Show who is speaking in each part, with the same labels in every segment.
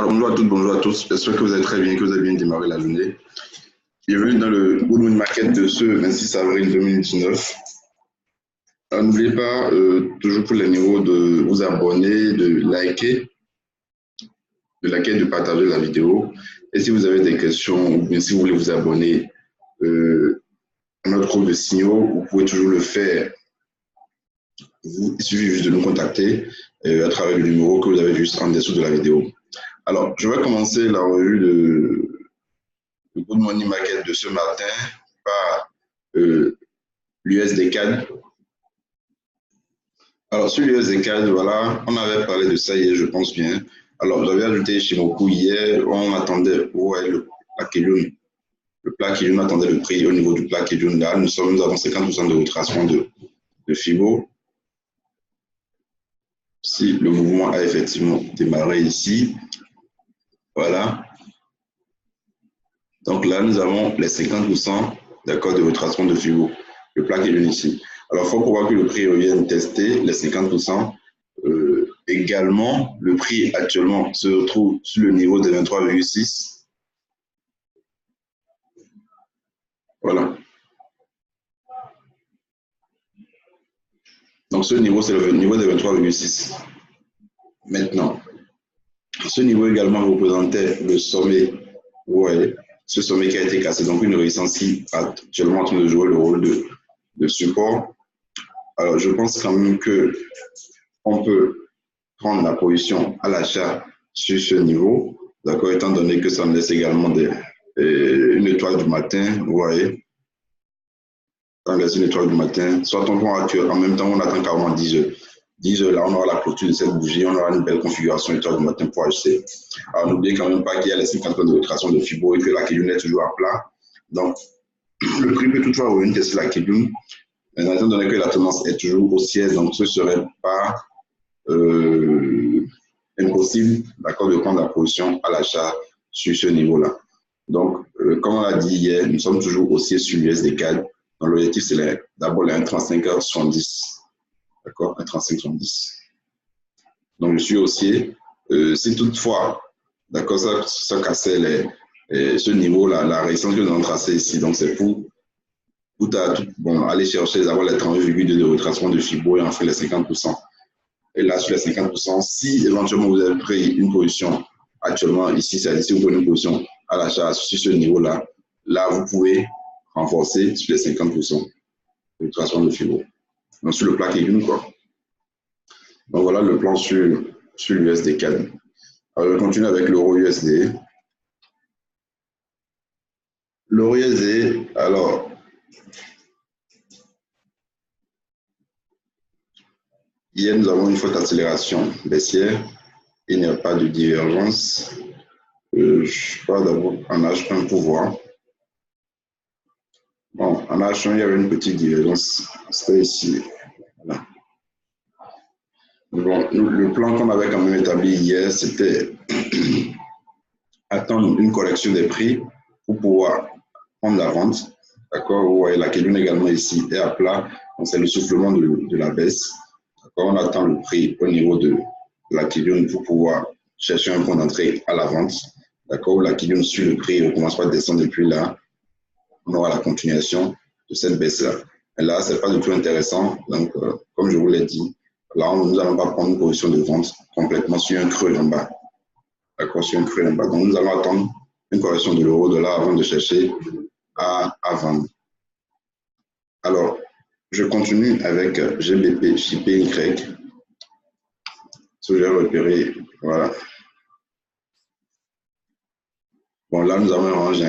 Speaker 1: Alors, bonjour à toutes, bonjour à tous. J'espère que vous allez très bien, que vous avez bien démarré la journée. Bienvenue dans le Good Morning Market de ce 26 avril 2019. N'oubliez pas, toujours pour les numéros, de vous abonner, de liker, de partager la vidéo. Et si vous avez des questions ou bien si vous voulez vous abonner à notre groupe de signaux, vous pouvez toujours le faire. Il suffit juste de nous contacter à travers le numéro que vous avez juste en dessous de la vidéo. Alors, je vais commencer la revue de Good Morning Market de ce matin par l'USD CAD. Alors, sur l'USD CAD, voilà, on avait parlé de ça hier, je pense bien. Alors, j'avais ajouté Shimoku hier, on attendait, ouais, la Kijun. Le plat Kijun attendait le prix au niveau du plat Kijun. Là, nous avons 50% de retracement de Fibo. Si le mouvement a effectivement démarré ici, voilà. Donc là, nous avons les 50% d'accord de retracement de Fibo, le plat Kijun ici. Alors, il faut pouvoir que le prix revienne tester les 50%. Également, le prix actuellement se retrouve sur le niveau de 23,6. Voilà. Donc, ce niveau, c'est le niveau de 23,6. Maintenant, ce niveau également représentait le sommet. Vous voyez, ce sommet qui a été cassé. Donc, une résistance qui est actuellement en train de jouer le rôle de support. Alors, je pense quand même qu'on peut prendre la position à l'achat sur ce niveau, d'accord, étant donné que ça me laisse également une étoile du matin, vous voyez, ça me laisse une étoile du matin, soit on prend actuel, en même temps on attend carrément 10 heures. 10 heures là, on aura la clôture de cette bougie, on aura une belle configuration étoile du matin pour acheter. Alors n'oubliez quand même pas qu'il y a les 50 points de retraction de Fibo et que la Kijun est toujours à plat. Donc le prix peut toutefois revenir tester la Kijun, mais étant donné que la tendance est toujours haussière, donc ce ne serait pas impossible, d'accord, de prendre la position à l'achat sur ce niveau-là. Donc, comme on l'a dit hier, nous sommes toujours haussiers sur l'USD CAD. Donc, l'objectif, c'est d'abord les 1,3570. D'accord, 1,3570. Donc, je suis haussier. Si toutefois, d'accord, ça cassait ce niveau-là, la résistance que nous avons tracée ici, donc c'est pour aller chercher d'abord les 30,2 de retracement de Fibo et en fait les 50%. Et là, sur les 50%, si éventuellement vous avez pris une position actuellement ici, c'est si vous prenez une position à l'achat sur ce niveau-là, là, vous pouvez renforcer sur les 50% de retracement de Fibo. Donc, sur le plat Kijun, quoi. Donc, voilà le plan sur l'USD CAD. Alors, je continue avec l'euro USD. L'euro USD, alors, hier, nous avons une forte accélération baissière. Il n'y a pas de divergence. Je parle d'abord en H1 pour voir. Bon, en H1, il y avait une petite divergence. C'était ici. Voilà. Bon, le plan qu'on avait quand même établi hier, c'était attendre une correction des prix pour pouvoir prendre la vente. D'accord? Vous voyez, la Kijun également ici est à plat. Donc, c'est le soufflement de la baisse. D'accord? On attend le prix au niveau de la Kijun pour pouvoir chercher un point d'entrée à la vente. D'accord? La Kijun suit le prix, on commence par descendre depuis là. On aura la continuation de cette baisse-là. Et là, ce n'est pas du tout intéressant. Donc, comme je vous l'ai dit, là, nous n'allons pas prendre une position de vente complètement sur un creux en bas. D'accord, sur un creux en bas. Donc, nous allons attendre une correction de l'euro-dollar avant de chercher à vendre. Alors, je continue avec GBP, JPY. Ce que j'ai repéré, voilà. Bon, là, nous avons un range.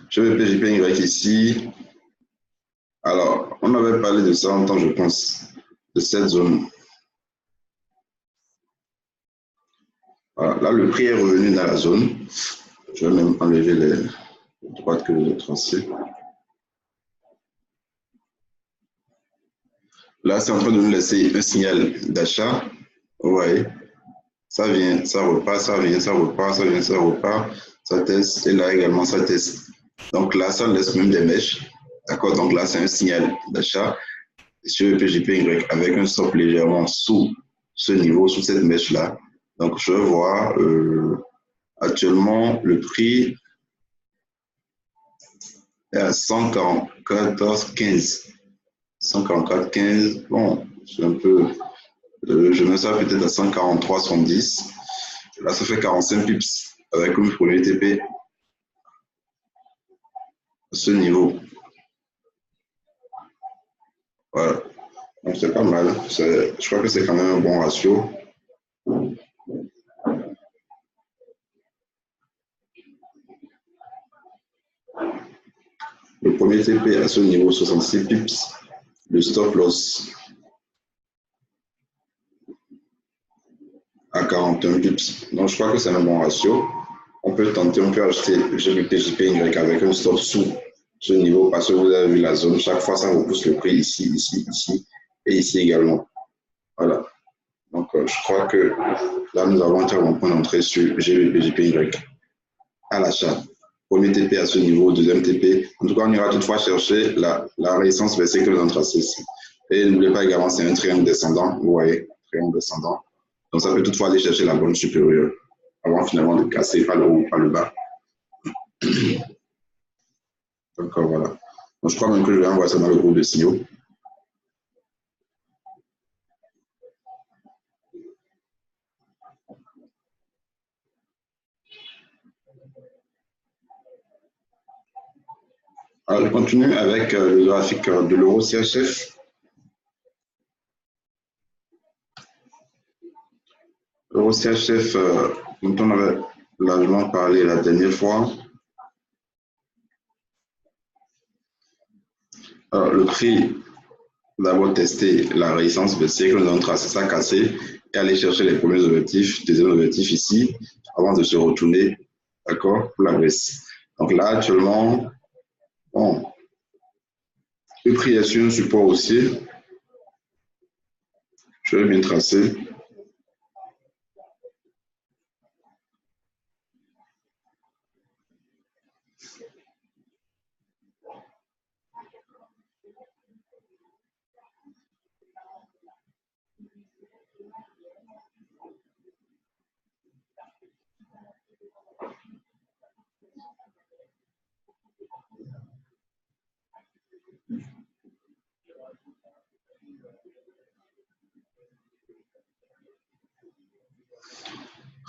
Speaker 1: GBP, JPY ici. Alors, on avait parlé de ça en temps, je pense, de cette zone. Voilà, là, le prix est revenu dans la zone. Je vais même enlever les droites que j'ai tracées. Là, c'est en train de nous laisser un signal d'achat. Vous voyez, ça vient, ça repart, ça vient, ça repart, ça vient, ça repart, ça teste, et là également, ça teste. Donc là, ça laisse même des mèches. D'accord, donc là, c'est un signal d'achat sur le PJPY avec un stop légèrement sous ce niveau, sous cette mèche-là. Donc, je vais voir Actuellement, le prix est à 144,15. 144,15. Bon, c'est un peu. Je mets ça peut-être à 143,10. Là, ça fait 45 pips avec un premier TP à ce niveau. Voilà. Donc, c'est pas mal. Je crois que c'est quand même un bon ratio. Le premier TP à ce niveau, 66 pips. Le stop loss à 41 pips. Donc, je crois que c'est un bon ratio. On peut tenter, on peut acheter GBP/JPY avec un stop sous ce niveau parce que vous avez vu la zone. Chaque fois, ça repousse le prix ici, ici, ici et ici également. Voilà. Donc, je crois que là, nous avons un bon point d'entrée sur GBP/JPY à l'achat. Premier TP à ce niveau, deuxième TP. En tout cas, on ira toutefois chercher la résistance baissière que nous avons tracée ici. Et n'oubliez pas également, c'est un triangle descendant. Vous voyez, triangle descendant. Donc, ça peut toutefois aller chercher la bonne supérieure avant finalement de casser pas le haut, pas le bas. Donc, voilà. Donc, je crois même que je vais envoyer ça dans le groupe de CEO. Alors, je continue avec le graphique de l'euro CHF. L'euro CHF, dont on avait largement parlé la dernière fois. Alors, le prix, d'abord tester la résistance baissière que nous avons tracé, ça cassé, et aller chercher les premiers objectifs, deuxième objectif ici, avant de se retourner, d'accord, pour la baisse. Donc là, actuellement, bon, le prix est sur un support haussier. Je vais bien tracer.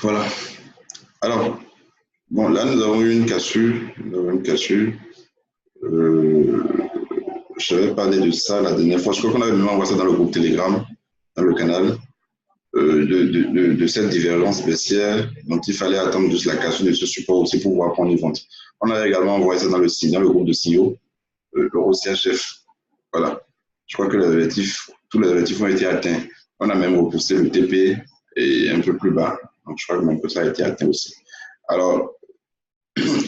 Speaker 1: Voilà. Alors, bon, là, nous avons eu une cassure. Je vais parler de ça la dernière fois. Je crois qu'on avait même envoyé ça dans le groupe Telegram, dans le canal, de cette divergence baissière dont il fallait attendre juste la cassure de ce support aussi pour pouvoir prendre une vente. On avait également envoyé ça dans le groupe de CEO, l'euro CHF. Voilà. Je crois que tous les objectifs ont été atteints. On a même repoussé le TP et un peu plus bas. Donc, je crois que même que ça a été atteint aussi. Alors,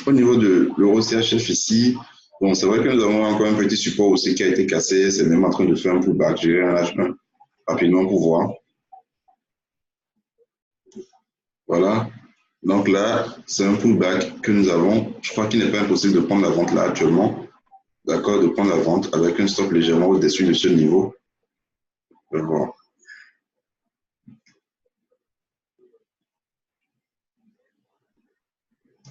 Speaker 1: au niveau de l'euro CHF ici, bon, c'est vrai que nous avons encore un petit support aussi qui a été cassé. C'est même en train de faire un pullback. Je vais un H1 rapidement pour voir. Voilà. Donc là, c'est un pullback que nous avons. Je crois qu'il n'est pas impossible de prendre la vente là actuellement. D'accord, de prendre la vente avec un stop légèrement au-dessus de ce niveau. Je vais voir.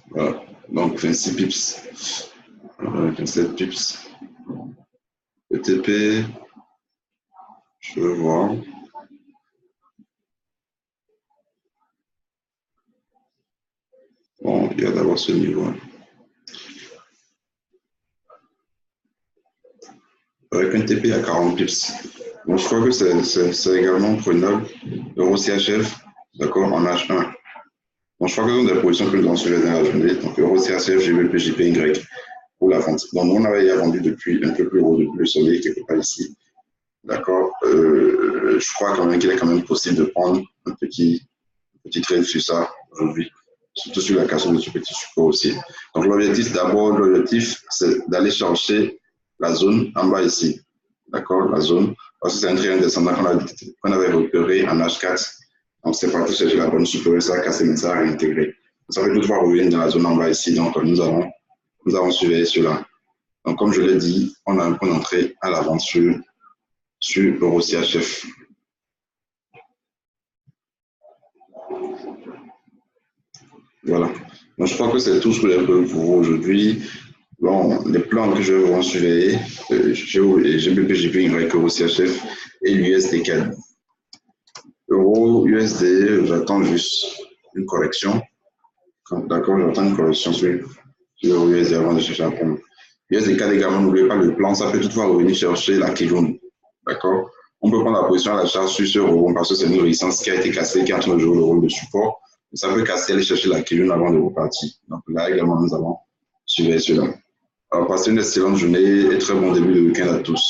Speaker 1: Voilà. Donc 26 pips. 27 pips. Le TP, je vais voir. Bon, il y a d'abord ce niveau. Avec un TP à 40 pips. Donc, je crois que c'est également prenable. Euro CHF, d'accord, en H1. Donc, je crois que ce sont des positions que nous avons suivies dans la journée. Donc, Euro CHF, GBP, JPY pour la vente. Donc, on avait vendu depuis un peu plus haut, depuis le sommet, quelque part ici. D'accord. Je crois quand même qu'il est quand même possible de prendre un petit trade sur ça aujourd'hui, surtout sur la cassure de ce petit support aussi. Donc, l'objectif, c'est d'aller chercher la zone en bas ici. D'accord, la zone. Parce que c'est un triangle descendant qu'on avait repéré en H4. Donc, c'est parti chercher la bonne supérieure, ça a cassé, mais ça a réintégré. Ça veut toutefois revenir dans la zone en bas ici. Donc, nous avons surveillé cela. Donc, comme je l'ai dit, on a un point d'entrée à l'avance sur l'euro CHF. Voilà. Donc, je crois que c'est tout ce que j'ai prévu pour vous aujourd'hui. Bon, les plans que je vais vous surveiller, GBP, GPY, Euro CHF et l'USD-CAD. Euro, USD, j'attends juste une correction. D'accord, j'attends une correction sur l'euro USD avant de chercher un point. USD-CAD également, n'oubliez pas le plan, ça peut toutefois revenir chercher la Kijun. D'accord? On peut prendre la position à l'achat sur ce rebond parce que c'est une résistance qui a été cassée, qui est en train de jouer le rôle de support. Ça peut casser, aller chercher la Kijun avant de repartir. Donc là également, nous allons suivre cela. Alors, passez une excellente journée et très bon début de week-end à tous.